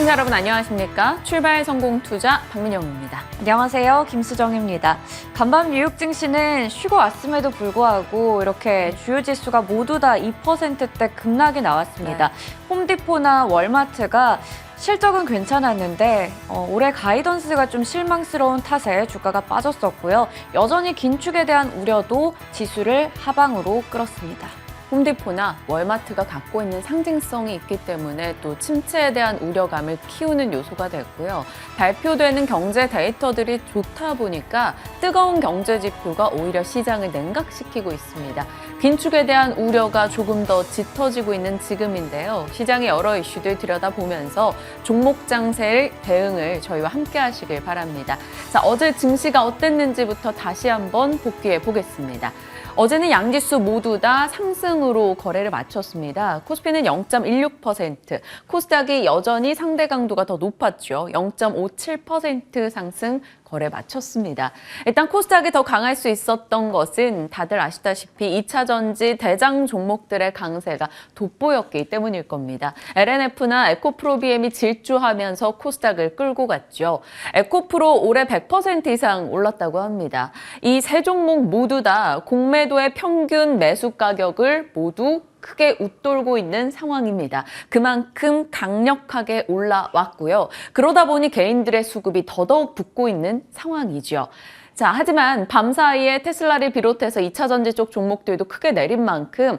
시청자 여러분 안녕하십니까? 출발 성공 투자 박민영입니다. 안녕하세요. 김수정입니다. 간밤 뉴욕 증시는 쉬고 왔음에도 불구하고 이렇게 주요 지수가 모두 다 2%대 급락이 나왔습니다. 홈디포나 월마트가 실적은 괜찮았는데 올해 가이던스가 좀 실망스러운 탓에 주가가 빠졌었고요. 여전히 긴축에 대한 우려도 지수를 하방으로 끌었습니다. 홈디포나 월마트가 갖고 있는 상징성이 있기 때문에 또 침체에 대한 우려감을 키우는 요소가 됐고요. 발표되는 경제 데이터들이 좋다 보니까 뜨거운 경제 지표가 오히려 시장을 냉각시키고 있습니다. 긴축에 대한 우려가 조금 더 짙어지고 있는 지금인데요. 시장의 여러 이슈들 들여다보면서 종목 장세의 대응을 저희와 함께 하시길 바랍니다. 자, 어제 증시가 어땠는지부터 다시 한번 복귀해 보겠습니다. 어제는 양지수 모두 다 상승으로 거래를 마쳤습니다. 코스피는 0.16%, 코스닥이 여전히 상대 강도가 더 높았죠. 0.57% 상승 거래 마쳤습니다. 일단 코스닥이 더 강할 수 있었던 것은 다들 아시다시피 2차 전지 대장 종목들의 강세가 돋보였기 때문일 겁니다. LNF나 에코프로비엠이 질주하면서 코스닥을 끌고 갔죠. 에코프로 올해 100% 이상 올랐다고 합니다. 이 세 종목 모두 다 공매도의 평균 매수 가격을 모두 크게 웃돌고 있는 상황입니다. 그만큼 강력하게 올라왔고요. 그러다 보니 개인들의 수급이 더더욱 붙고 있는 상황이죠. 자, 하지만 밤사이에 테슬라를 비롯해서 2차 전지 쪽 종목들도 크게 내린 만큼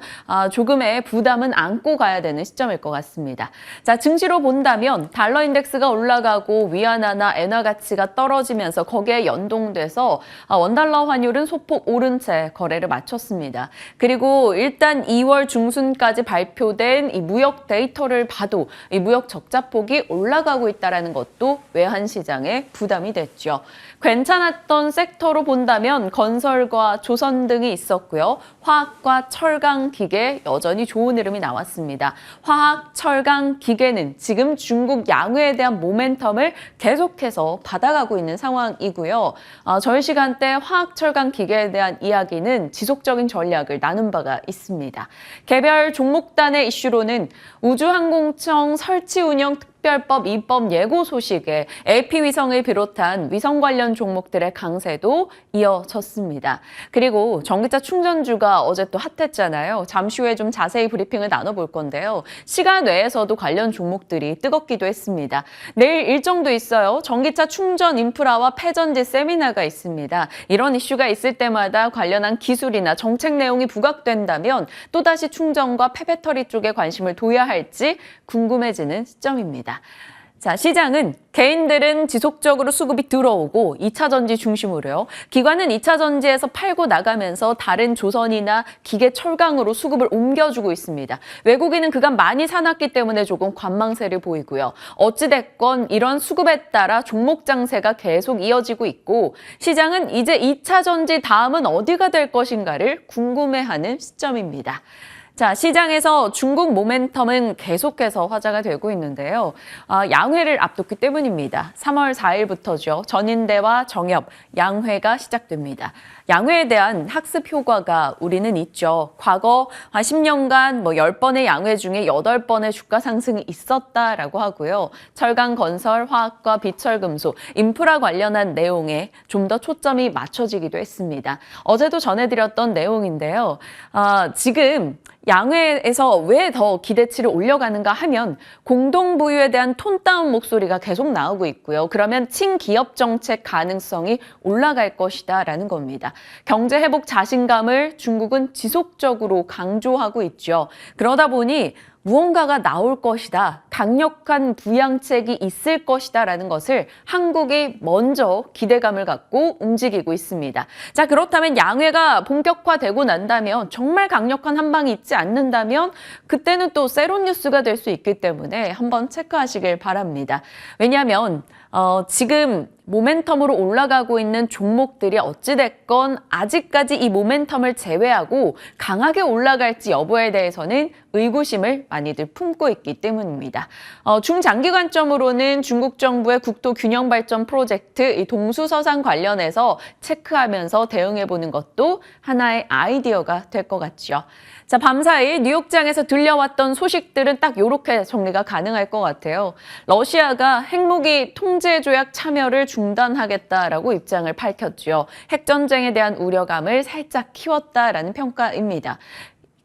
조금의 부담은 안고 가야 되는 시점일 것 같습니다. 자, 증시로 본다면 달러 인덱스가 올라가고 위안화나 엔화 가치가 떨어지면서 거기에 연동돼서 원달러 환율은 소폭 오른 채 거래를 마쳤습니다. 그리고 일단 2월 중순까지 발표된 이 무역 데이터를 봐도 이 무역 적자폭이 올라가고 있다는 것도 외환 시장에 부담이 됐죠. 괜찮았던 섹터로 본다면 건설과 조선 등이 있었고요. 화학과 철강, 기계 여전히 좋은 흐름이 나왔습니다. 화학, 철강, 기계는 지금 중국 양회에 대한 모멘텀을 계속해서 받아가고 있는 상황이고요. 저희 시간대 화학, 철강, 기계에 대한 이야기는 지속적인 전략을 나눈 바가 있습니다. 개별 종목단의 이슈로는 우주항공청 설치 운영 특별법 입법 예고 소식에 LP위성을 비롯한 위성 관련 종목들의 강세도 이어졌습니다. 그리고 전기차 충전주가 어제 또 핫했잖아요. 잠시 후에 좀 자세히 브리핑을 나눠볼 건데요. 시간 외에서도 관련 종목들이 뜨겁기도 했습니다. 내일 일정도 있어요. 전기차 충전 인프라와 폐전지 세미나가 있습니다. 이런 이슈가 있을 때마다 관련한 기술이나 정책 내용이 부각된다면 또다시 충전과 폐배터리 쪽에 관심을 둬야 할지 궁금해지는 시점입니다. 자, 시장은 개인들은 지속적으로 수급이 들어오고 2차 전지 중심으로요. 기관은 2차 전지에서 팔고 나가면서 다른 조선이나 기계 철강으로 수급을 옮겨주고 있습니다. 외국인은 그간 많이 사놨기 때문에 조금 관망세를 보이고요. 어찌됐건 이런 수급에 따라 종목 장세가 계속 이어지고 있고 시장은 이제 2차 전지 다음은 어디가 될 것인가를 궁금해하는 시점입니다. 자, 시장에서 중국 모멘텀은 계속해서 화제가 되고 있는데요. 양회를 앞뒀기 때문입니다. 3월 4일부터죠. 전인대와 정협, 양회가 시작됩니다. 양회에 대한 학습 효과가 우리는 있죠. 과거 10년간 10번의 양회 중에 8번의 주가 상승이 있었다라고 하고요. 철강, 건설, 화학과 비철금속, 인프라 관련한 내용에 좀 더 초점이 맞춰지기도 했습니다. 어제도 전해드렸던 내용인데요. 지금 양회에서 왜 더 기대치를 올려가는가 하면 공동부유에 대한 톤 다운 목소리가 계속 나오고 있고요. 그러면 친기업 정책 가능성이 올라갈 것이다라는 겁니다. 경제 회복 자신감을 중국은 지속적으로 강조하고 있죠. 그러다 보니 무언가가 나올 것이다, 강력한 부양책이 있을 것이다 라는 것을 한국이 먼저 기대감을 갖고 움직이고 있습니다. 자, 그렇다면 양회가 본격화되고 난다면 정말 강력한 한방이 있지 않는다면 그때는 또 세론 뉴스가 될 수 있기 때문에 한번 체크하시길 바랍니다. 왜냐하면 지금 모멘텀으로 올라가고 있는 종목들이 어찌됐건 아직까지 이 모멘텀을 제외하고 강하게 올라갈지 여부에 대해서는 의구심을 많이들 품고 있기 때문입니다. 중장기 관점으로는 중국 정부의 국토 균형 발전 프로젝트 이 동수서상 관련해서 체크하면서 대응해보는 것도 하나의 아이디어가 될 것 같죠. 자, 밤사이 뉴욕장에서 들려왔던 소식들은 딱 이렇게 정리가 가능할 것 같아요. 러시아가 핵무기 통제 조약 참여를 중단하겠다라고 입장을 밝혔죠. 핵전쟁에 대한 우려감을 살짝 키웠다라는 평가입니다.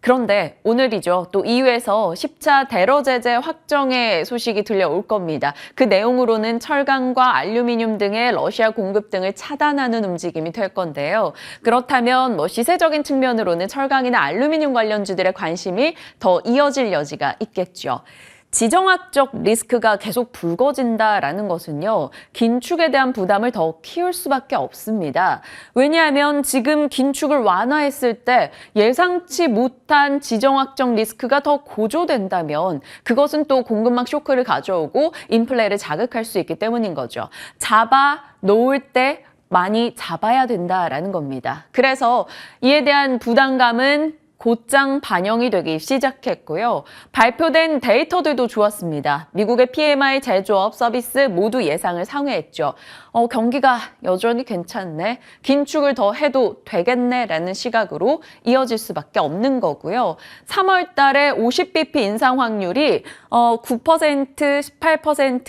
그런데 오늘이죠. 또 EU에서 10차 대러 제재 확정의 소식이 들려올 겁니다. 그 내용으로는 철강과 알루미늄 등의 러시아 공급 등을 차단하는 움직임이 될 건데요. 그렇다면 시세적인 측면으로는 철강이나 알루미늄 관련주들의 관심이 더 이어질 여지가 있겠죠. 지정학적 리스크가 계속 불거진다라는 것은요, 긴축에 대한 부담을 더 키울 수밖에 없습니다. 왜냐하면 지금 긴축을 완화했을 때 예상치 못한 지정학적 리스크가 더 고조된다면 그것은 또 공급망 쇼크를 가져오고 인플레를 자극할 수 있기 때문인 거죠. 잡아 놓을 때 많이 잡아야 된다라는 겁니다. 그래서 이에 대한 부담감은 곧장 반영이 되기 시작했고요. 발표된 데이터들도 좋았습니다. 미국의 PMI, 제조업, 서비스 모두 예상을 상회했죠. 경기가 여전히 괜찮네. 긴축을 더 해도 되겠네라는 시각으로 이어질 수밖에 없는 거고요. 3월 달에 50bp 인상 확률이 9%, 18%,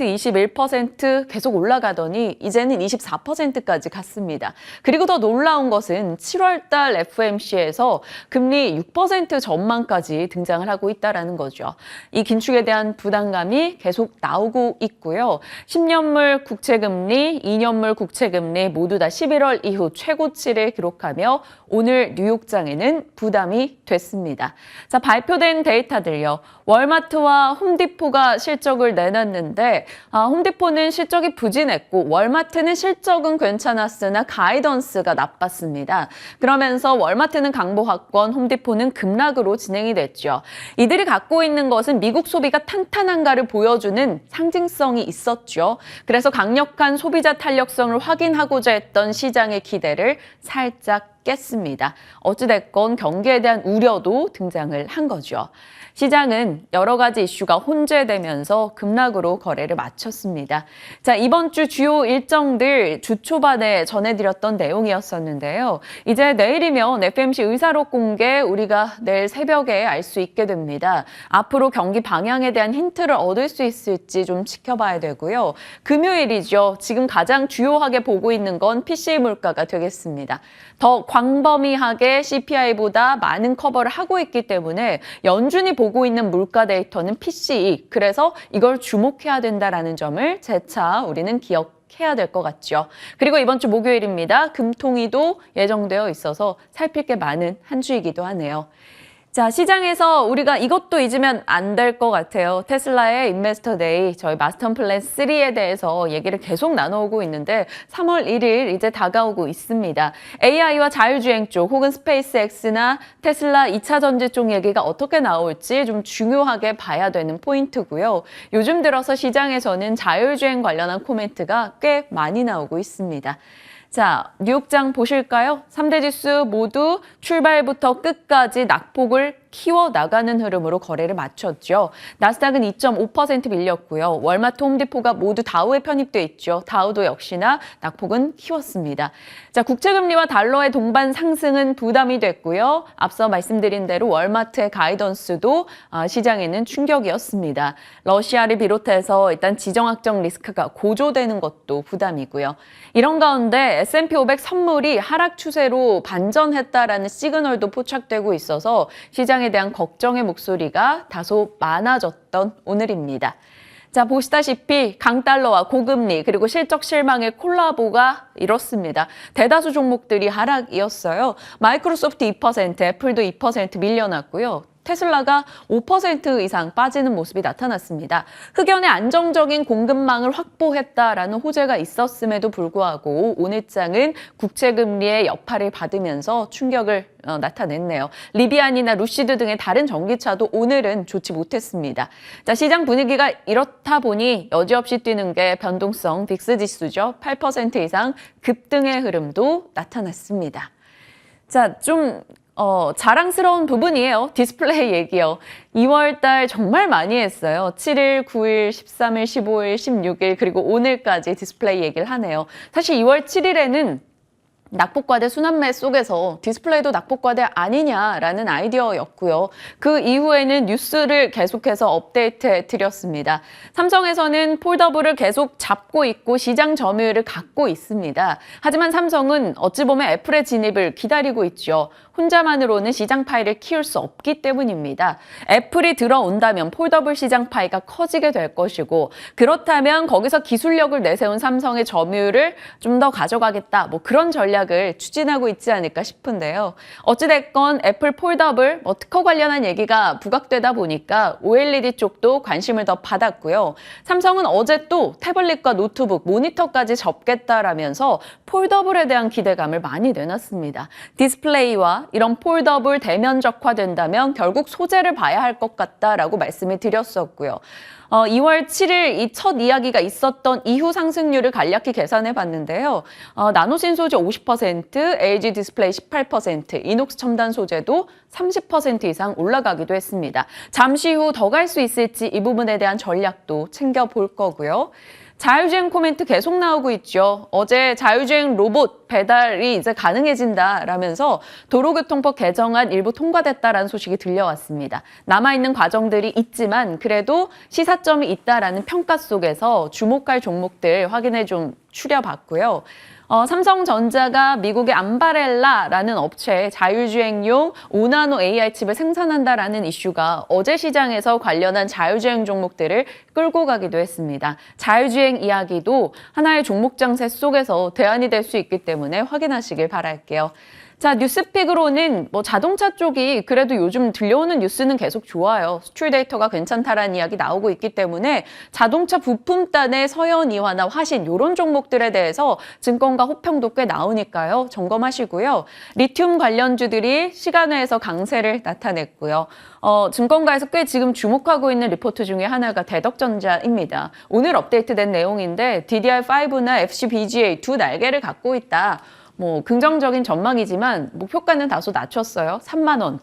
21% 계속 올라가더니 이제는 24%까지 갔습니다. 그리고 더 놀라운 것은 7월 달 FMC에서 금리 6% 전망까지 등장을 하고 있다는 거죠. 이 긴축에 대한 부담감이 계속 나오고 있고요. 10년물 국채금리, 2년물 국채금리 모두 다 11월 이후 최고치를 기록하며 오늘 뉴욕장에는 부담이 됐습니다. 자, 발표된 데이터들요. 월마트와 홈디포가 실적을 내놨는데 홈디포는 실적이 부진했고 월마트는 실적은 괜찮았으나 가이던스가 나빴습니다. 그러면서 월마트는 강보합권, 홈디포는 급락으로 진행이 됐죠. 이들이 갖고 있는 것은 미국 소비가 탄탄한가를 보여주는 상징성이 있었죠. 그래서 강력한 소비자 탄력성을 확인하고자 했던 시장의 기대를 살짝 깼습니다. 어찌됐건 경기에 대한 우려도 등장을 한 거죠. 시장은 여러 가지 이슈가 혼재되면서 급락으로 거래를 마쳤습니다. 자, 이번 주 주요 일정들 주 초반에 전해드렸던 내용이었었는데요. 이제 내일이면 FMC 의사록 공개 우리가 내일 새벽에 알 수 있게 됩니다. 앞으로 경기 방향에 대한 힌트를 얻을 수 있을지 좀 지켜봐야 되고요. 금요일이죠. 지금 가장 주요하게 보고 있는 건 PCE 물가가 되겠습니다. 더 광범위하게 CPI보다 많은 커버를 하고 있기 때문에 연준이 보고 있는 물가 데이터는 PCE. 그래서 이걸 주목해야 된다라는 점을 재차 우리는 기억해야 될 것 같죠. 그리고 이번 주 목요일입니다. 금통위도 예정되어 있어서 살필 게 많은 한 주이기도 하네요. 자, 시장에서 우리가 이것도 잊으면 안 될 것 같아요. 테슬라의 인베스터 데이, 저희 마스터 플랜 3에 대해서 얘기를 계속 나눠오고 있는데 3월 1일 이제 다가오고 있습니다. AI와 자율주행 쪽 혹은 스페이스X나 테슬라 2차 전지 쪽 얘기가 어떻게 나올지 좀 중요하게 봐야 되는 포인트고요. 요즘 들어서 시장에서는 자율주행 관련한 코멘트가 꽤 많이 나오고 있습니다. 자, 뉴욕장 보실까요? 3대 지수 모두 출발부터 끝까지 낙폭을 키워나가는 흐름으로 거래를 마쳤죠. 나스닥은 2.5% 밀렸고요. 월마트, 홈디포가 모두 다우에 편입돼 있죠. 다우도 역시나 낙폭은 키웠습니다. 자, 국채금리와 달러의 동반 상승은 부담이 됐고요. 앞서 말씀드린 대로 월마트의 가이던스도 시장에는 충격이었습니다. 러시아를 비롯해서 일단 지정학적 리스크가 고조되는 것도 부담이고요. 이런 가운데 S&P 500 선물이 하락 추세로 반전했다라는 시그널도 포착되고 있어서 시장에 대한 걱정의 목소리가 다소 많아졌던 오늘입니다. 자, 보시다시피 강달러와 고금리 그리고 실적 실망의 콜라보가 이렇습니다. 대다수 종목들이 하락이었어요. 마이크로소프트 2%, 애플도 2% 밀려났고요. 테슬라가 5% 이상 빠지는 모습이 나타났습니다. 흑연의 안정적인 공급망을 확보했다라는 호재가 있었음에도 불구하고 오늘장은 국채금리의 여파를 받으면서 충격을 나타냈네요. 리비안이나 루시드 등의 다른 전기차도 오늘은 좋지 못했습니다. 자, 시장 분위기가 이렇다 보니 여지없이 뛰는 게 변동성 빅스 지수죠. 8% 이상 급등의 흐름도 나타났습니다. 자, 좀 자랑스러운 부분이에요. 디스플레이 얘기요. 2월 달 정말 많이 했어요. 7일, 9일, 13일, 15일, 16일 그리고 오늘까지 디스플레이 얘기를 하네요. 사실 2월 7일에는 낙폭과대 순환매 속에서 디스플레이도 낙폭과대 아니냐라는 아이디어였고요. 그 이후에는 뉴스를 계속해서 업데이트해 드렸습니다. 삼성에서는 폴더블을 계속 잡고 있고 시장 점유율을 갖고 있습니다. 하지만 삼성은 어찌 보면 애플의 진입을 기다리고 있죠. 혼자만으로는 시장 파이를 키울 수 없기 때문입니다. 애플이 들어온다면 폴더블 시장 파이가 커지게 될 것이고 그렇다면 거기서 기술력을 내세운 삼성의 점유율을 좀 더 가져가겠다. 뭐 그런 전략을 추진하고 있지 않을까 싶은데요. 어찌됐건 애플 폴더블 특허 관련한 얘기가 부각되다 보니까 OLED 쪽도 관심을 더 받았고요. 삼성은 어제 또 태블릿과 노트북, 모니터까지 접겠다라면서 폴더블에 대한 기대감을 많이 내놨습니다. 디스플레이와 이런 폴더블 대면적화된다면 결국 소재를 봐야 할 것 같다라고 말씀을 드렸었고요. 2월 7일 이 첫 이야기가 있었던 이후 상승률을 간략히 계산해 봤는데요. 나노신 소재 50%, LG 디스플레이 18%, 이녹스 첨단 소재도 30% 이상 올라가기도 했습니다. 잠시 후 더 갈 수 있을지 이 부분에 대한 전략도 챙겨볼 거고요. 자율주행 코멘트 계속 나오고 있죠. 어제 자율주행 로봇 배달이 이제 가능해진다라면서 도로교통법 개정안 일부 통과됐다라는 소식이 들려왔습니다. 남아있는 과정들이 있지만 그래도 시사점이 있다라는 평가 속에서 주목할 종목들 확인해 좀 추려봤고요. 삼성전자가 미국의 암바렐라라는 업체에 자율주행용 5나노 AI 칩을 생산한다라는 이슈가 어제 시장에서 관련한 자율주행 종목들을 끌고 가기도 했습니다. 자율주행 이야기도 하나의 종목 장세 속에서 대안이 될 수 있기 때문에 확인하시길 바랄게요. 자, 뉴스픽으로는 자동차 쪽이 그래도 요즘 들려오는 뉴스는 계속 좋아요. 수출 데이터가 괜찮다라는 이야기 나오고 있기 때문에 자동차 부품단의 서현이화나 화신 이런 종목들에 대해서 증권가 호평도 꽤 나오니까요. 점검하시고요. 리튬 관련주들이 시간외에서 강세를 나타냈고요. 증권가에서 꽤 지금 주목하고 있는 리포트 중에 하나가 대덕전자입니다. 오늘 업데이트된 내용인데 DDR5나 FCBGA 두 날개를 갖고 있다. 긍정적인 전망이지만 목표가는 다소 낮췄어요. 3만 원.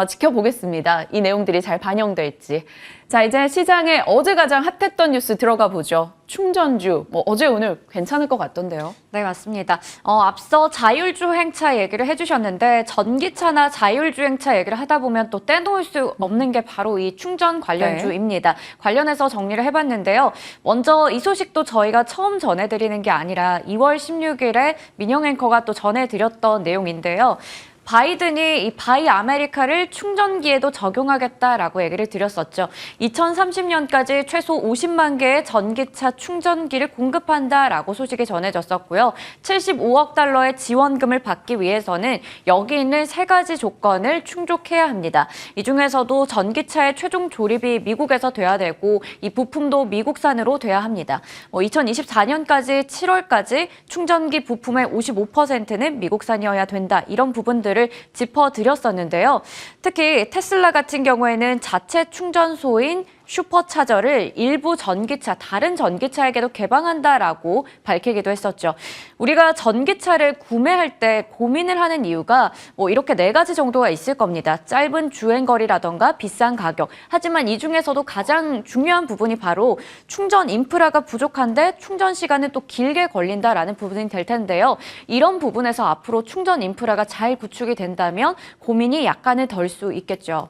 지켜보겠습니다. 이 내용들이 잘 반영될지. 자, 이제 시장에 어제 가장 핫했던 뉴스 들어가 보죠. 충전주. 어제 오늘 괜찮을 것 같던데요. 네, 맞습니다. 앞서 자율주행차 얘기를 해주셨는데 전기차나 자율주행차 얘기를 하다 보면 또 떼놓을 수 없는 게 바로 이 충전 관련주입니다. 네. 관련해서 정리를 해봤는데요. 먼저 이 소식도 저희가 처음 전해드리는 게 아니라 2월 16일에 민영 앵커가 또 전해드렸던 내용인데요. 바이든이 이 바이 아메리카를 충전기에도 적용하겠다라고 얘기를 드렸었죠. 2030년까지 최소 50만 개의 전기차 충전기를 공급한다라고 소식이 전해졌었고요. 75억 달러의 지원금을 받기 위해서는 여기 있는 세 가지 조건을 충족해야 합니다. 이 중에서도 전기차의 최종 조립이 미국에서 돼야 되고 이 부품도 미국산으로 돼야 합니다. 2024년까지 7월까지 충전기 부품의 55%는 미국산이어야 된다. 이런 부분들을 짚어드렸었는데요. 특히 테슬라 같은 경우에는 자체 충전소인 슈퍼차저를 일부 전기차, 다른 전기차에게도 개방한다라고 밝히기도 했었죠. 우리가 전기차를 구매할 때 고민을 하는 이유가 이렇게 네 가지 정도가 있을 겁니다. 짧은 주행거리라던가 비싼 가격. 하지만 이 중에서도 가장 중요한 부분이 바로 충전 인프라가 부족한데 충전 시간은 또 길게 걸린다라는 부분이 될 텐데요. 이런 부분에서 앞으로 충전 인프라가 잘 구축이 된다면 고민이 약간은 덜 수 있겠죠.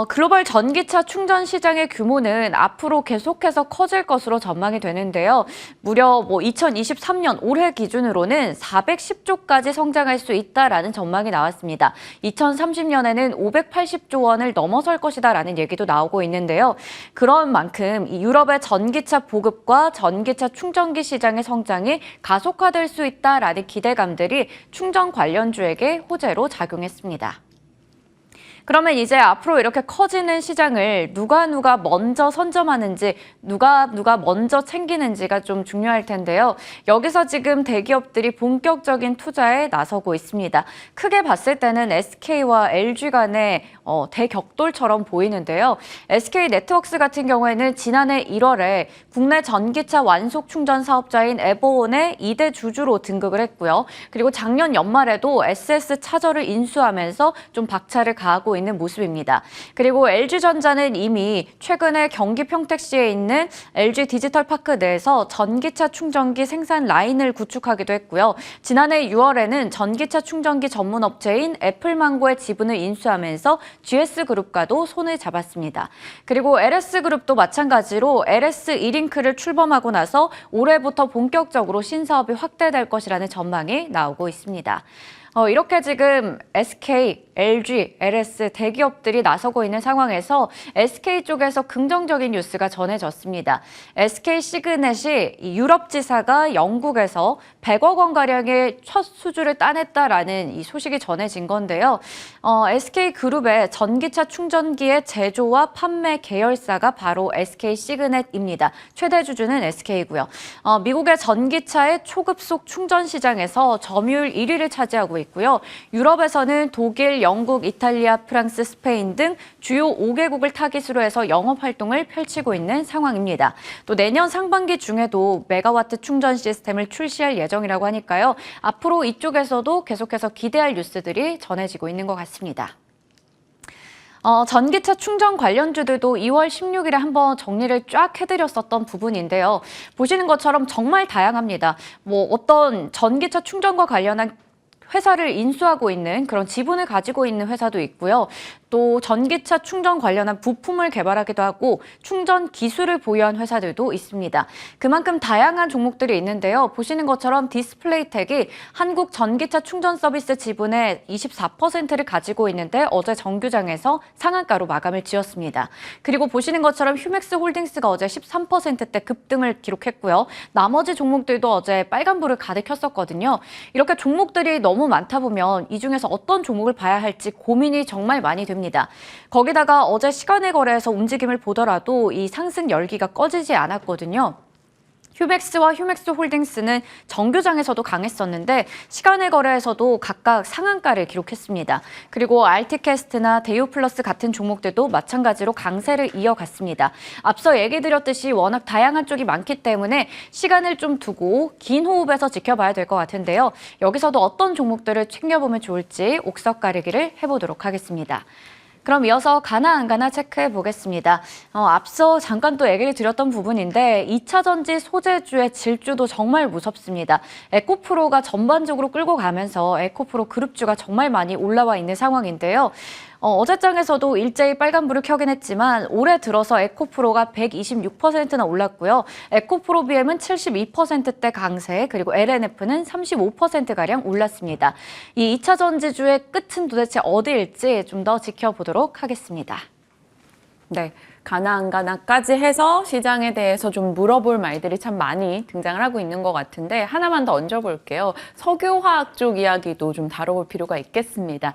글로벌 전기차 충전 시장의 규모는 앞으로 계속해서 커질 것으로 전망이 되는데요. 무려 2023년 올해 기준으로는 410조까지 성장할 수 있다라는 전망이 나왔습니다. 2030년에는 580조 원을 넘어설 것이다라는 얘기도 나오고 있는데요. 그런 만큼 유럽의 전기차 보급과 전기차 충전기 시장의 성장이 가속화될 수 있다라는 기대감들이 충전 관련주에게 호재로 작용했습니다. 그러면 이제 앞으로 이렇게 커지는 시장을 누가 먼저 선점하는지, 누가 먼저 챙기는지가 좀 중요할 텐데요. 여기서 지금 대기업들이 본격적인 투자에 나서고 있습니다. 크게 봤을 때는 SK와 LG 간의 대격돌처럼 보이는데요. SK 네트워크스 같은 경우에는 지난해 1월에 국내 전기차 완속 충전 사업자인 에버온의 2대 주주로 등극을 했고요. 그리고 작년 연말에도 SS 차저를 인수하면서 좀 박차를 가하고 있는 모습입니다. 그리고 LG전자는 이미 최근에 경기 평택시에 있는 LG 디지털파크 내에서 전기차 충전기 생산 라인을 구축하기도 했고요. 지난해 6월에는 전기차 충전기 전문 업체인 애플망고의 지분을 인수하면서 GS그룹과도 손을 잡았습니다. 그리고 LS그룹도 마찬가지로 LS 이링크를 출범하고 나서 올해부터 본격적으로 신사업이 확대될 것이라는 전망이 나오고 있습니다. 이렇게 지금 SK, LG, LS 대기업들이 나서고 있는 상황에서 SK 쪽에서 긍정적인 뉴스가 전해졌습니다. SK 시그넷이 유럽 지사가 영국에서 100억 원가량의 첫 수주를 따냈다라는 이 소식이 전해진 건데요. SK 그룹의 전기차 충전기의 제조와 판매 계열사가 바로 SK 시그넷입니다. 최대 주주는 SK고요. 미국의 전기차의 초급속 충전 시장에서 점유율 1위를 차지하고 있고요. 유럽에서는 독일, 영국, 이탈리아, 프랑스, 스페인 등 주요 5개국을 타깃으로 해서 영업 활동을 펼치고 있는 상황입니다. 또 내년 상반기 중에도 메가와트 충전 시스템을 출시할 예정이라고 하니까요. 앞으로 이쪽에서도 계속해서 기대할 뉴스들이 전해지고 있는 것 같습니다. 전기차 충전 관련주들도 2월 16일에 한번 정리를 쫙 해드렸었던 부분인데요. 보시는 것처럼 정말 다양합니다. 어떤 전기차 충전과 관련한 회사를 인수하고 있는 그런 지분을 가지고 있는 회사도 있고요. 또 전기차 충전 관련한 부품을 개발하기도 하고 충전 기술을 보유한 회사들도 있습니다. 그만큼 다양한 종목들이 있는데요. 보시는 것처럼 디스플레이텍이 한국 전기차 충전 서비스 지분의 24%를 가지고 있는데 어제 정규장에서 상한가로 마감을 지었습니다. 그리고 보시는 것처럼 휴맥스 홀딩스가 어제 13%대 급등을 기록했고요. 나머지 종목들도 어제 빨간불을 가득 켰었거든요. 이렇게 종목들이 너무 많다 보면 이 중에서 어떤 종목을 봐야 할지 고민이 정말 많이 됩니다. 거기다가 어제 시간의 거래에서 움직임을 보더라도 이 상승 열기가 꺼지지 않았거든요. 휴맥스와 휴맥스 홀딩스는 정규장에서도 강했었는데 시간의 거래에서도 각각 상한가를 기록했습니다. 그리고 알티캐스트나 데이오플러스 같은 종목들도 마찬가지로 강세를 이어갔습니다. 앞서 얘기 드렸듯이 워낙 다양한 쪽이 많기 때문에 시간을 좀 두고 긴 호흡에서 지켜봐야 될 것 같은데요. 여기서도 어떤 종목들을 챙겨보면 좋을지 옥석 가리기를 해보도록 하겠습니다. 그럼 이어서 가나 안 가나 체크해 보겠습니다. 앞서 잠깐 또 얘기를 드렸던 부분인데 2차 전지 소재주의 질주도 정말 무섭습니다. 에코프로가 전반적으로 끌고 가면서 에코프로 그룹주가 정말 많이 올라와 있는 상황인데요. 어제장에서도 일제히 빨간불을 켜긴 했지만 올해 들어서 에코프로가 126%나 올랐고요. 에코프로 BM은 72%대 강세, 그리고 LNF는 35%가량 올랐습니다. 이 2차 전지주의 끝은 도대체 어디일지 좀 더 지켜보도록 하겠습니다. 네. 가나 안 가나까지 해서 시장에 대해서 좀 물어볼 말들이 참 많이 등장을 하고 있는 것 같은데 하나만 더 얹어볼게요. 석유화학 쪽 이야기도 좀 다뤄볼 필요가 있겠습니다.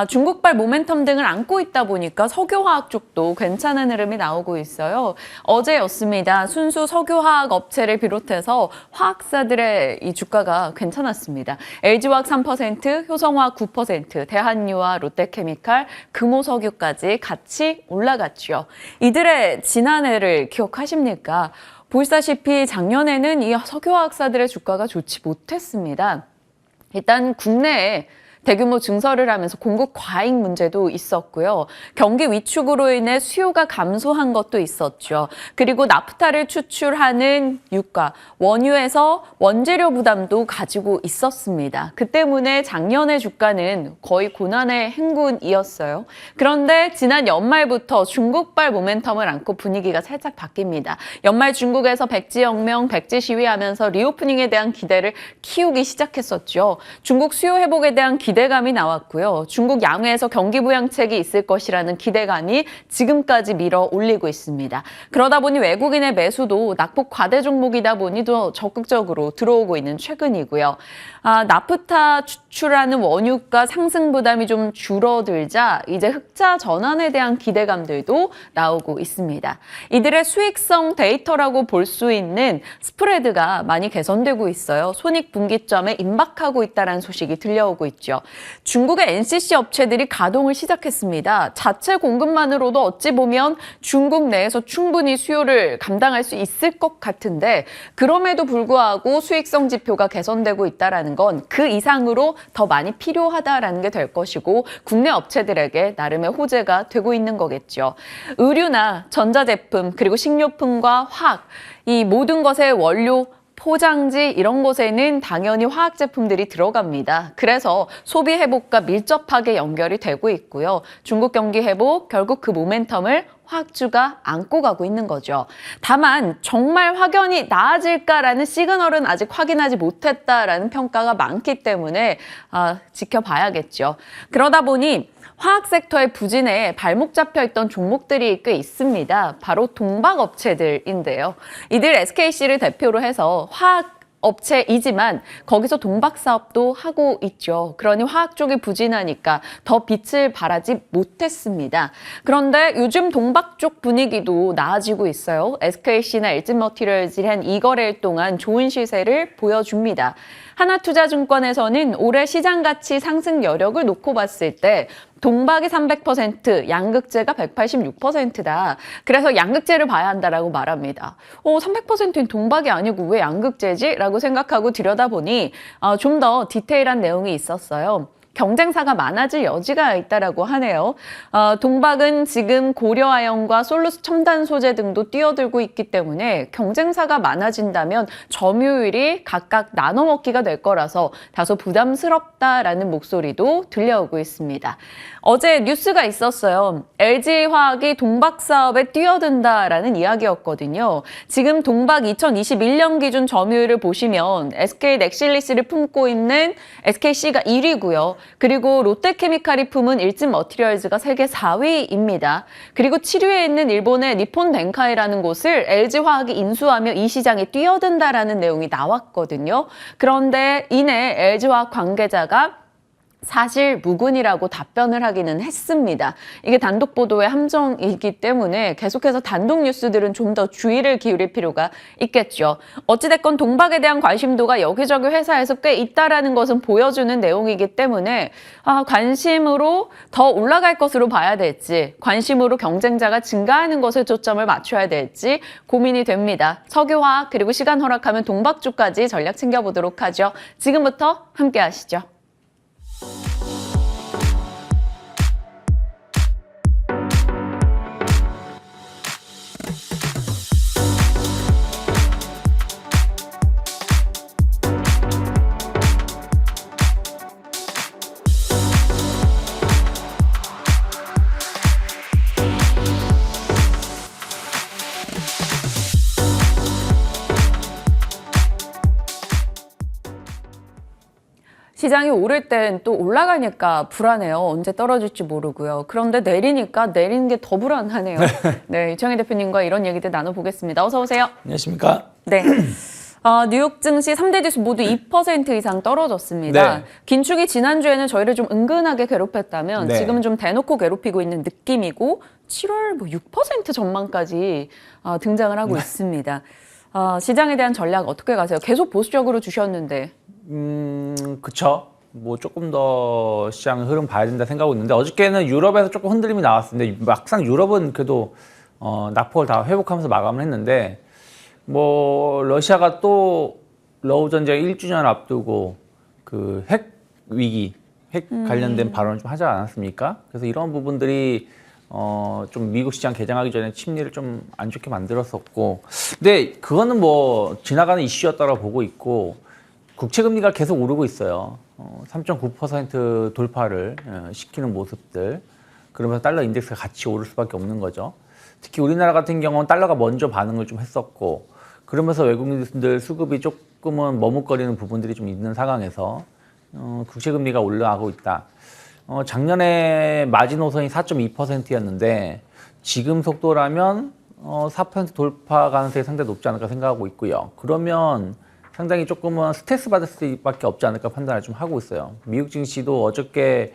중국발 모멘텀 등을 안고 있다 보니까 석유화학 쪽도 괜찮은 흐름이 나오고 있어요. 어제였습니다. 순수 석유화학 업체를 비롯해서 화학사들의 이 주가가 괜찮았습니다. LG화학 3%, 효성화학 9%, 대한유와 롯데케미칼, 금호석유까지 같이 올라갔죠. 이들의 지난해를 기억하십니까? 보시다시피 작년에는 이 석유화학사들의 주가가 좋지 못했습니다. 일단 국내에 대규모 증설을 하면서 공급 과잉 문제도 있었고요. 경기 위축으로 인해 수요가 감소한 것도 있었죠. 그리고 나프타를 추출하는 유가, 원유에서 원재료 부담도 가지고 있었습니다. 그 때문에 작년의 주가는 거의 고난의 행군이었어요. 그런데 지난 연말부터 중국발 모멘텀을 안고 분위기가 살짝 바뀝니다. 연말 중국에서 백지혁명, 백지 시위하면서 리오프닝에 대한 기대를 키우기 시작했었죠. 중국 수요 회복에 대한 기대 기대감이 나왔고요. 중국 양회에서 경기 부양책이 있을 것이라는 기대감이 지금까지 밀어 올리고 있습니다. 그러다 보니 외국인의 매수도 낙폭 과대 종목이다 보니 더 적극적으로 들어오고 있는 최근이고요. 나프타 추출하는 원유가 상승 부담이 좀 줄어들자 이제 흑자 전환에 대한 기대감들도 나오고 있습니다. 이들의 수익성 데이터라고 볼 수 있는 스프레드가 많이 개선되고 있어요. 손익분기점에 임박하고 있다는 소식이 들려오고 있죠. 중국의 NCC 업체들이 가동을 시작했습니다. 자체 공급만으로도 어찌 보면 중국 내에서 충분히 수요를 감당할 수 있을 것 같은데 그럼에도 불구하고 수익성 지표가 개선되고 있다는 건 그 이상으로 더 많이 필요하다라는 게 될 것이고 국내 업체들에게 나름의 호재가 되고 있는 거겠죠. 의류나 전자제품 그리고 식료품과 화학 이 모든 것의 원료 포장지 이런 곳에는 당연히 화학 제품들이 들어갑니다. 그래서 소비 회복과 밀접하게 연결이 되고 있고요. 중국 경기 회복 결국 그 모멘텀을 화학주가 안고 가고 있는 거죠. 다만 정말 확연히 나아질까라는 시그널은 아직 확인하지 못했다라는 평가가 많기 때문에 지켜봐야겠죠. 그러다 보니 화학 섹터의 부진에 발목 잡혀있던 종목들이 꽤 있습니다. 바로 동박업체들인데요. 이들 SKC를 대표로 해서 화학 업체이지만 거기서 동박 사업도 하고 있죠. 그러니 화학 쪽이 부진하니까 더 빛을 발하지 못했습니다. 그런데 요즘 동박 쪽 분위기도 나아지고 있어요. SKC나 LG머티리얼즈이 한 2거래일 동안 좋은 시세를 보여줍니다. 하나투자증권에서는 올해 시장가치 상승 여력을 놓고 봤을 때 동박이 300%, 양극재가 186%다. 그래서 양극재를 봐야 한다라고 말합니다. 300%인 동박이 아니고 왜 양극재지? 라고 생각하고 들여다보니 좀 더 디테일한 내용이 있었어요. 경쟁사가 많아질 여지가 있다라고 하네요. 동박은 지금 고려아연과 솔루스 첨단 소재 등도 뛰어들고 있기 때문에 경쟁사가 많아진다면 점유율이 각각 나눠먹기가 될 거라서 다소 부담스럽다라는 목소리도 들려오고 있습니다. 어제 뉴스가 있었어요. LG화학이 동박 사업에 뛰어든다라는 이야기였거든요. 지금 동박 2021년 기준 점유율을 보시면 SK 넥실리스를 품고 있는 SKC가 1위고요. 그리고 롯데케미칼이 품은 일진머티리얼즈가 세계 4위입니다. 그리고 7위에 있는 일본의 니폰 덴카이라는 곳을 LG화학이 인수하며 이 시장에 뛰어든다라는 내용이 나왔거든요. 그런데 이내 LG화학 관계자가 사실 무근이라고 답변을 하기는 했습니다. 이게 단독 보도의 함정이기 때문에 계속해서 단독 뉴스들은 좀 더 주의를 기울일 필요가 있겠죠. 어찌됐건 동박에 대한 관심도가 여기저기 회사에서 꽤 있다라는 것은 보여주는 내용이기 때문에 관심으로 더 올라갈 것으로 봐야 될지 관심으로 경쟁자가 증가하는 것에 초점을 맞춰야 될지 고민이 됩니다. 석유화학 그리고 시간 허락하면 동박주까지 전략 챙겨보도록 하죠. 지금부터 함께 하시죠. 시장이 오를 땐 또 올라가니까 불안해요. 언제 떨어질지 모르고요. 그런데 내리니까 내리는 게 더 불안하네요. 네, 이창희 대표님과 이런 얘기들 나눠보겠습니다. 어서 오세요. 안녕하십니까? 네. 뉴욕 증시 3대 지수 모두 2% 이상 떨어졌습니다. 네. 긴축이 지난주에는 저희를 좀 은근하게 괴롭혔다면 네. 지금은 좀 대놓고 괴롭히고 있는 느낌이고 7월 6% 전망까지 등장을 하고 있습니다. 시장에 대한 전략 어떻게 가세요? 계속 보수적으로 주셨는데. 그쵸. 뭐 조금 더 시장 흐름 봐야 된다 생각하고 있는데 어저께는 유럽에서 조금 흔들림이 나왔는데 막상 유럽은 그래도 낙폭을 다 회복하면서 마감을 했는데 뭐 러시아가 또 러우 전쟁 1주년 앞두고 그 핵 위기, 핵 관련된 발언을 좀 하지 않았습니까? 그래서 이런 부분들이 좀 미국 시장 개장하기 전에 심리를 좀 안 좋게 만들었었고 근데 그거는 뭐 지나가는 이슈였다고 보고 있고 국채금리가 계속 오르고 있어요. 3.9% 돌파를 시키는 모습들. 그러면서 달러 인덱스가 같이 오를 수밖에 없는 거죠. 특히 우리나라 같은 경우는 달러가 먼저 반응을 좀 했었고 그러면서 외국인들 수급이 조금은 머뭇거리는 부분들이 좀 있는 상황에서 국채 금리가 올라가고 있다. 작년에 마지노선이 4.2%였는데 지금 속도라면 4% 돌파 가능성이 상당히 높지 않을까 생각하고 있고요. 그러면 상당히 조금은 스트레스 받을 수밖에 없지 않을까 판단을 좀 하고 있어요. 미국 증시도 어저께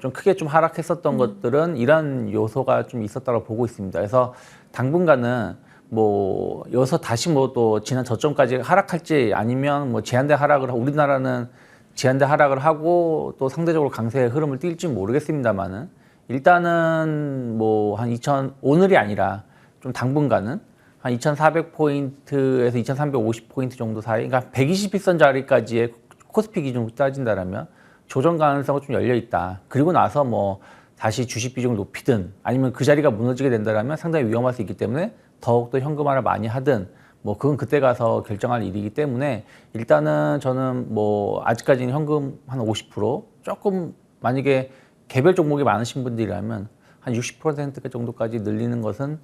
좀 크게 좀 하락했었던 것들은 이런 요소가 좀 있었다고 보고 있습니다. 그래서 당분간은 뭐 여기서 다시 뭐 또 지난 저점까지 하락할지 아니면 뭐 제한대 하락을 우리나라는 제한대 하락을 하고 또 상대적으로 강세의 흐름을 띌지 모르겠습니다만은 일단은 뭐 한 오늘이 아니라 좀 당분간은 한 2,400포인트에서 2,350포인트 정도 사이, 그러니까 120일선 자리까지의 코스피 기준으로 따진다라면 조정 가능성은 좀 열려 있다. 그리고 나서 뭐 다시 주식 비중을 높이든 아니면 그 자리가 무너지게 된다라면 상당히 위험할 수 있기 때문에 더욱더 현금화를 많이 하든 뭐 그건 그때 가서 결정할 일이기 때문에 일단은 저는 뭐 아직까지는 현금 한 50% 조금 만약에 개별 종목이 많으신 분들이라면 한 60% 정도까지 늘리는 것은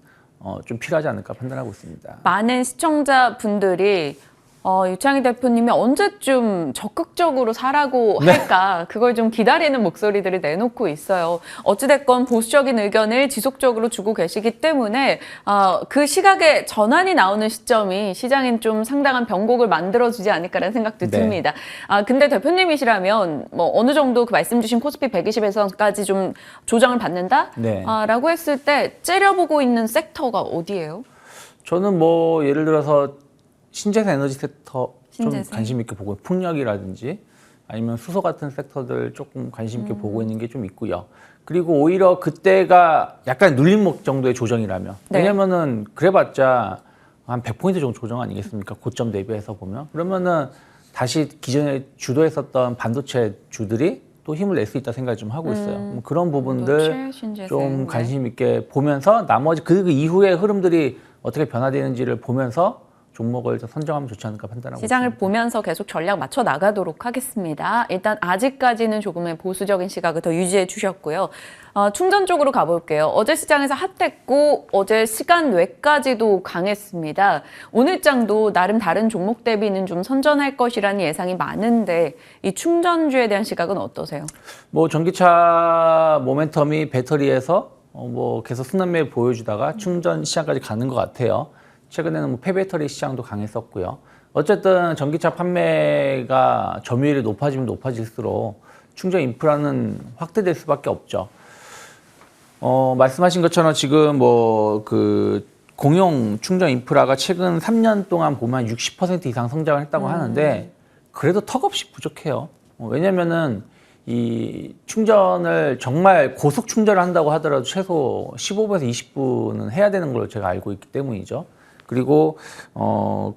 좀 필요하지 않을까 판단하고 있습니다. 많은 시청자분들이 유창희 대표님이 언제쯤 적극적으로 사라고 할까 그걸 좀 기다리는 목소리들을 내놓고 있어요. 어찌됐건 보수적인 의견을 지속적으로 주고 계시기 때문에 그 시각에 전환이 나오는 시점이 시장엔 좀 상당한 변곡을 만들어주지 않을까라는 생각도 듭니다. 근데 대표님이시라면 뭐 어느 정도 그 말씀 주신 코스피 120에서까지 좀 조정을 받는다? 라고 했을 때 째려보고 있는 섹터가 어디예요? 저는 뭐 예를 들어서 신재생 에너지 섹터 좀 신재생. 관심 있게 보고 풍력이라든지 아니면 수소 같은 섹터들 조금 관심 있게 보고 있는 게 좀 있고요. 그리고 오히려 그때가 약간 눌림목 정도의 조정이라면 왜냐면은 그래봤자 한 100포인트 정도 조정 아니겠습니까? 고점 대비해서 보면 그러면은 다시 기존에 주도했었던 반도체 주들이 또 힘을 낼 수 있다 생각을 좀 하고 있어요. 뭐 그런 부분들 좀 관심 있게 보면서 나머지 그 이후의 흐름들이 어떻게 변화되는지를 보면서 종목을 선정하면 좋지 않을까 판단하고 시장을 있습니다. 보면서 계속 전략 맞춰 나가도록 하겠습니다. 일단 아직까지는 조금의 보수적인 시각을 더 유지해 주셨고요. 충전 쪽으로 가볼게요. 어제 시장에서 핫했고 어제 시간 외까지도 강했습니다. 오늘 장도 나름 다른 종목 대비는 좀 선전할 것이라는 예상이 많은데 이 충전주에 대한 시각은 어떠세요? 뭐 전기차 모멘텀이 배터리에서 뭐 계속 순환매를 보여주다가 충전 시장까지 가는 것 같아요. 최근에는 뭐 폐배터리 시장도 강했었고요. 어쨌든 전기차 판매가 점유율이 높아지면 높아질수록 충전 인프라는 확대될 수밖에 없죠. 말씀하신 것처럼 지금 뭐 그 공용 충전 인프라가 최근 3년 동안 보면 60% 이상 성장을 했다고 하는데 그래도 턱없이 부족해요. 왜냐면은 이 충전을 정말 고속 충전을 한다고 하더라도 최소 15분에서 20분은 해야 되는 걸로 제가 알고 있기 때문이죠. 그리고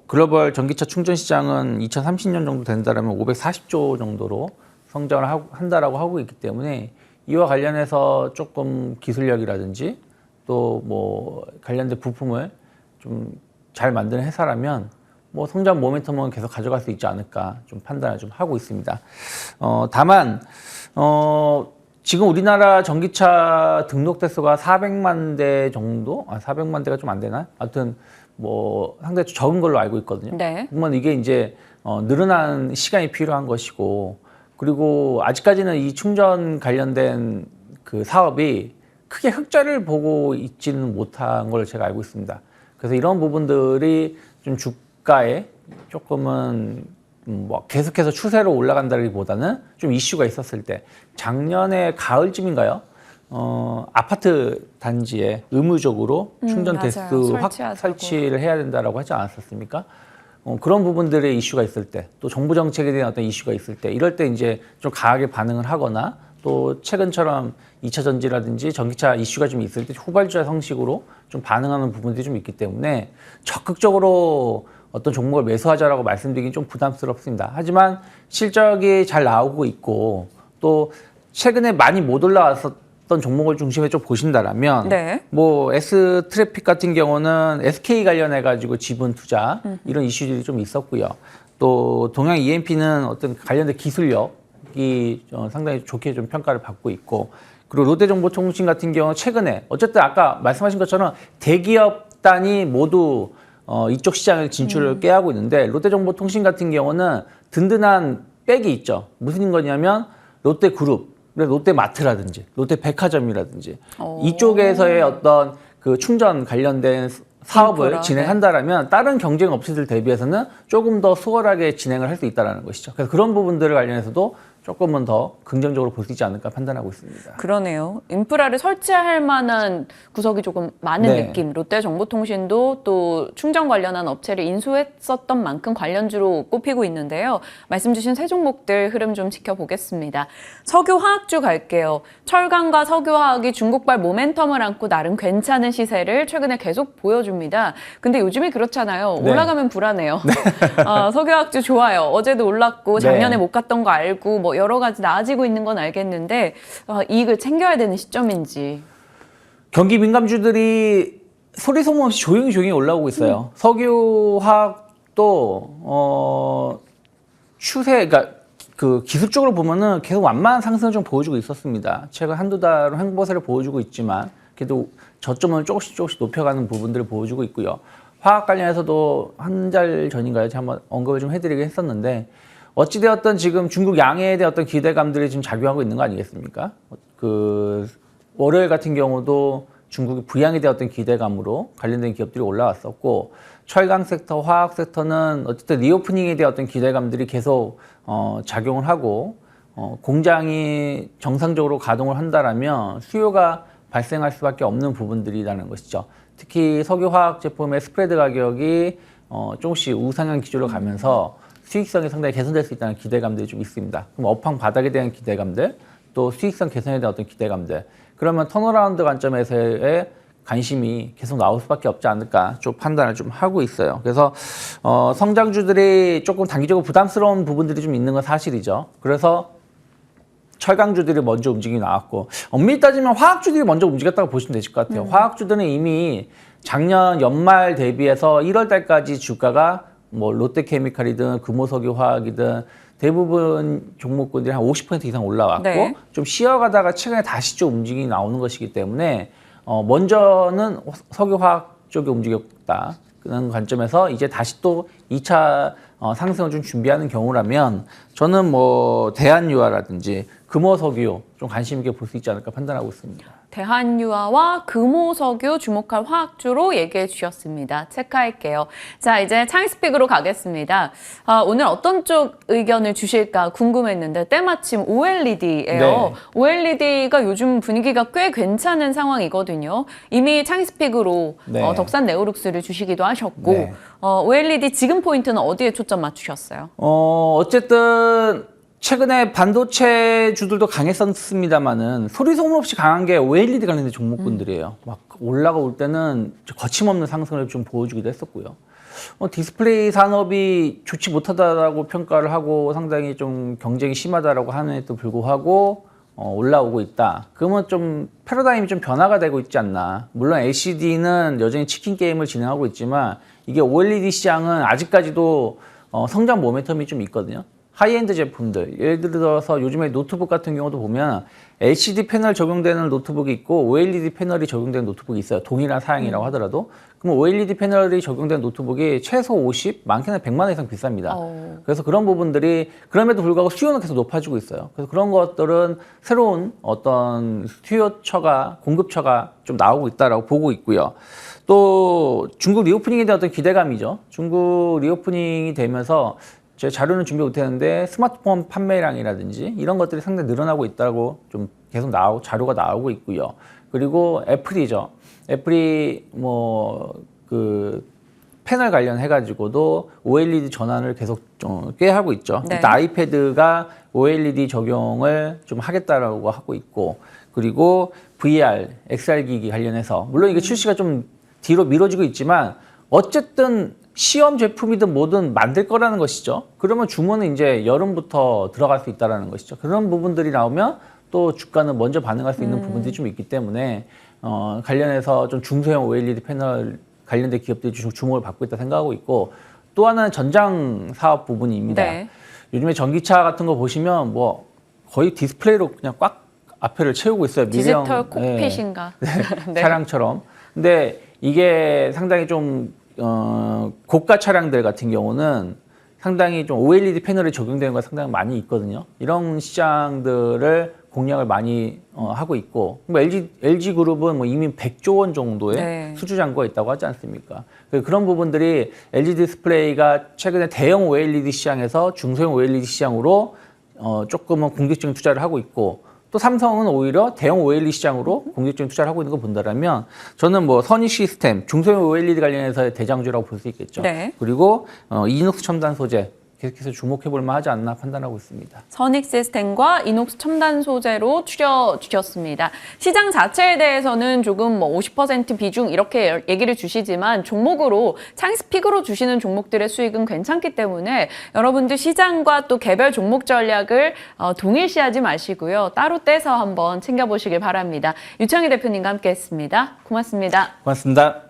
글로벌 전기차 충전 시장은 2030년 정도 된다면 540조 정도로 성장을 한다라고 하고 있기 때문에 이와 관련해서 조금 기술력이라든지 또 뭐 관련된 부품을 좀 잘 만드는 회사라면 뭐 성장 모멘텀은 계속 가져갈 수 있지 않을까 좀 판단을 좀 하고 있습니다. 다만 지금 우리나라 전기차 등록 대수가 400만 대 정도? 400만 대가 좀 안 되나? 아무튼 뭐 상당히 적은 걸로 알고 있거든요. 그러면 이게 이제 늘어난 시간이 필요한 것이고 그리고 아직까지는 이 충전 관련된 그 사업이 크게 흑자를 보고 있지는 못한 걸 제가 알고 있습니다. 그래서 이런 부분들이 좀 주가에 조금은 뭐 계속해서 추세로 올라간다기보다는 좀 이슈가 있었을 때 작년에 가을쯤인가요? 아파트 단지에 의무적으로 충전 대수 설치를 해야 된다라고 하지 않았었습니까? 그런 부분들의 이슈가 있을 때, 또 정부 정책에 대한 어떤 이슈가 있을 때, 이럴 때 이제 좀 강하게 반응을 하거나 또 최근처럼 2차 전지라든지 전기차 이슈가 좀 있을 때 후발주자 형식으로 좀 반응하는 부분들이 좀 있기 때문에 적극적으로 어떤 종목을 매수하자라고 말씀드리긴 좀 부담스럽습니다. 하지만 실적이 잘 나오고 있고 또 최근에 많이 못 올라왔었던 종목을 중심에 좀 보신다라면 뭐 S 트래픽 같은 경우는 SK 관련해 가지고 지분 투자 이런 이슈들이 좀 있었고요. 또 동양 EMP는 어떤 관련된 기술력이 상당히 좋게 좀 평가를 받고 있고 그리고 롯데정보통신 같은 경우는 최근에 어쨌든 아까 말씀하신 것처럼 대기업 단위 모두 이쪽 시장을 진출을 꾀하고 있는데 롯데정보통신 같은 경우는 든든한 백이 있죠. 무슨 거냐면 롯데그룹, 롯데마트라든지 롯데백화점이라든지 이쪽에서의 어떤 그 충전 관련된 사업을 인프라, 진행한다라면 다른 경쟁 업체들 대비해서는 조금 더 수월하게 진행을 할 수 있다는 것이죠. 그래서 그런 부분들을 관련해서도 조금은 더 긍정적으로 볼 수 있지 않을까 판단하고 있습니다. 그러네요. 인프라를 설치할 만한 구석이 조금 많은 네. 느낌. 롯데정보통신도 또 충전 관련한 업체를 인수했었던 만큼 관련주로 꼽히고 있는데요. 말씀 주신 세 종목들 흐름 좀 지켜보겠습니다. 석유화학주 갈게요. 철강과 석유화학이 중국발 모멘텀을 안고 나름 괜찮은 시세를 최근에 계속 보여줍니다. 근데 요즘이 그렇잖아요. 네. 올라가면 불안해요. 석유화학주 좋아요. 어제도 올랐고 작년에 네. 못 갔던 거 알고 뭐 여러 가지 나아지고 있는 건 알겠는데 이익을 챙겨야 되는 시점인지. 경기 민감주들이 소리 소문 없이 조용히 올라오고 있어요. 석유화학도 추세, 그러니까 그 기술적으로 보면은 계속 완만한 상승을 좀 보여주고 있었습니다. 최근 한두 달로 횡보세를 보여주고 있지만 그래도 저점을 조금씩 높여가는 부분들을 보여주고 있고요. 화학 관련해서도 한 달 전인가요? 제가 한번 언급을 좀 해드리긴 했었는데 어찌되었든 지금 중국 양해에 대한 어떤 기대감들이 지금 작용하고 있는 거 아니겠습니까? 그 월요일 같은 경우도 중국이 부양에 대한 어떤 기대감으로 관련된 기업들이 올라왔었고 철강 섹터, 화학 섹터는 어쨌든 리오프닝에 대한 어떤 기대감들이 계속 작용을 하고 공장이 정상적으로 가동을 한다라면 수요가 발생할 수밖에 없는 부분들이라는 것이죠. 특히 석유화학 제품의 스프레드 가격이 조금씩 우상향 기조로 가면서 수익성이 상당히 개선될 수 있다는 기대감들이 좀 있습니다. 그럼 업황 바닥에 대한 기대감들, 또 수익성 개선에 대한 어떤 기대감들, 그러면 턴어라운드 관점에서의 관심이 계속 나올 수밖에 없지 않을까 좀 판단을 좀 하고 있어요. 그래서 성장주들이 조금 단기적으로 부담스러운 부분들이 좀 있는 건 사실이죠. 그래서 철강주들이 먼저 움직임이 나왔고 엄밀히 따지면 화학주들이 먼저 움직였다고 보시면 되실 것 같아요. 화학주들은 이미 작년 연말 대비해서 1월 달까지 주가가 뭐 롯데케미칼이든 금호석유화학이든 대부분 종목군들이 한 50% 이상 올라왔고 네. 좀 쉬어가다가 최근에 다시 좀 움직임이 나오는 것이기 때문에 먼저는 석유화학 쪽에 움직였다는 관점에서 이제 다시 또 2차 상승을 좀 준비하는 경우라면 저는 뭐 대한유화라든지 금호석유 좀 관심 있게 볼 수 있지 않을까 판단하고 있습니다. 대한유화와 금호석유 주목할 화학주로 얘기해 주셨습니다. 체크할게요. 자, 이제 창스픽으로 가겠습니다. 오늘 어떤 쪽 의견을 주실까 궁금했는데 때마침 OLED예요. 네. OLED가 요즘 분위기가 꽤 괜찮은 상황이거든요. 이미 창스픽으로 네. 덕산 네오룩스를 주시기도 하셨고 네. OLED 지금 포인트는 어디에 초점 맞추셨어요? 어쨌든 최근에 반도체 주들도 강했었습니다만은 소리 소문 없이 강한 게 OLED 관련된 종목군들이에요. 막 올라가 올 때는 거침없는 상승을 좀 보여주기도 했었고요. 디스플레이 산업이 좋지 못하다라고 평가를 하고 상당히 좀 경쟁이 심하다라고 하는데도 불구하고 올라오고 있다. 그러면 좀 패러다임이 좀 변화가 되고 있지 않나. 물론 LCD는 여전히 치킨 게임을 진행하고 있지만 이게 OLED 시장은 아직까지도 성장 모멘텀이 좀 있거든요. 하이엔드 제품들, 예를 들어서 요즘에 노트북 같은 경우도 보면 LCD 패널 적용되는 노트북이 있고 OLED 패널이 적용되는 노트북이 있어요. 동일한 사양이라고 하더라도. 그럼 OLED 패널이 적용된 노트북이 최소 50, 많게는 100만 원 이상 비쌉니다. 그래서 그런 부분들이 그럼에도 불구하고 수요는 계속 높아지고 있어요. 그래서 그런 것들은 새로운 어떤 수요처가, 공급처가 좀 나오고 있다라고 보고 있고요. 또 중국 리오프닝에 대한 어떤 기대감이죠. 중국 리오프닝이 되면서 제 자료는 준비 못했는데 스마트폰 판매량이라든지 이런 것들이 상당히 늘어나고 있다고 좀 계속 자료가 나오고 있고요. 그리고 애플이죠. 애플이 뭐 그 패널 관련해가지고도 OLED 전환을 계속 좀 꽤 하고 있죠. 네. 일단 아이패드가 OLED 적용을 좀 하겠다라고 하고 있고, 그리고 VR, XR 기기 관련해서 물론 이게 출시가 좀 뒤로 미뤄지고 있지만 어쨌든 시험 제품이든 뭐든 만들 거라는 것이죠. 그러면 주문은 이제 여름부터 들어갈 수 있다는 것이죠. 그런 부분들이 나오면 또 주가는 먼저 반응할 수 있는 부분들이 좀 있기 때문에 관련해서 좀 중소형 OLED 패널 관련된 기업들이 주목을 받고 있다 생각하고 있고, 또 하나는 전장 사업 부분입니다. 네. 요즘에 전기차 같은 거 보시면 뭐 거의 디스플레이로 그냥 꽉 앞에를 채우고 있어요. 디지털 콕핏인가? 네. 차량처럼. 근데 이게 상당히 좀 고가 차량들 같은 경우는 상당히 좀 OLED 패널이 적용되는 거 상당히 많이 있거든요. 이런 시장들을 공략을 많이 하고 있고, 뭐 LG 그룹은 뭐 이미 100조 원 정도의 네. 수주 잔고가 있다고 하지 않습니까? 그런 부분들이 LG 디스플레이가 최근에 대형 OLED 시장에서 중소형 OLED 시장으로 조금은 공격적인 투자를 하고 있고, 또 삼성은 오히려 대형 OLED 시장으로 공격적인 투자를 하고 있는 거 본다라면 저는 뭐 선희 시스템, 중소형 OLED 관련해서의 대장주라고 볼 수 있겠죠. 네. 그리고 이녹스 첨단 소재 계속해서 주목해 볼 만하지 않나 판단하고 있습니다. 선익 시스템과 이녹스 첨단 소재로 추려주셨습니다. 시장 자체에 대해서는 조금 뭐 50% 비중 이렇게 얘기를 주시지만 종목으로 차익스픽으로 주시는 종목들의 수익은 괜찮기 때문에 여러분들 시장과 또 개별 종목 전략을 동일시하지 마시고요. 따로 떼서 한번 챙겨보시길 바랍니다. 유창희 대표님과 함께했습니다. 고맙습니다. 고맙습니다.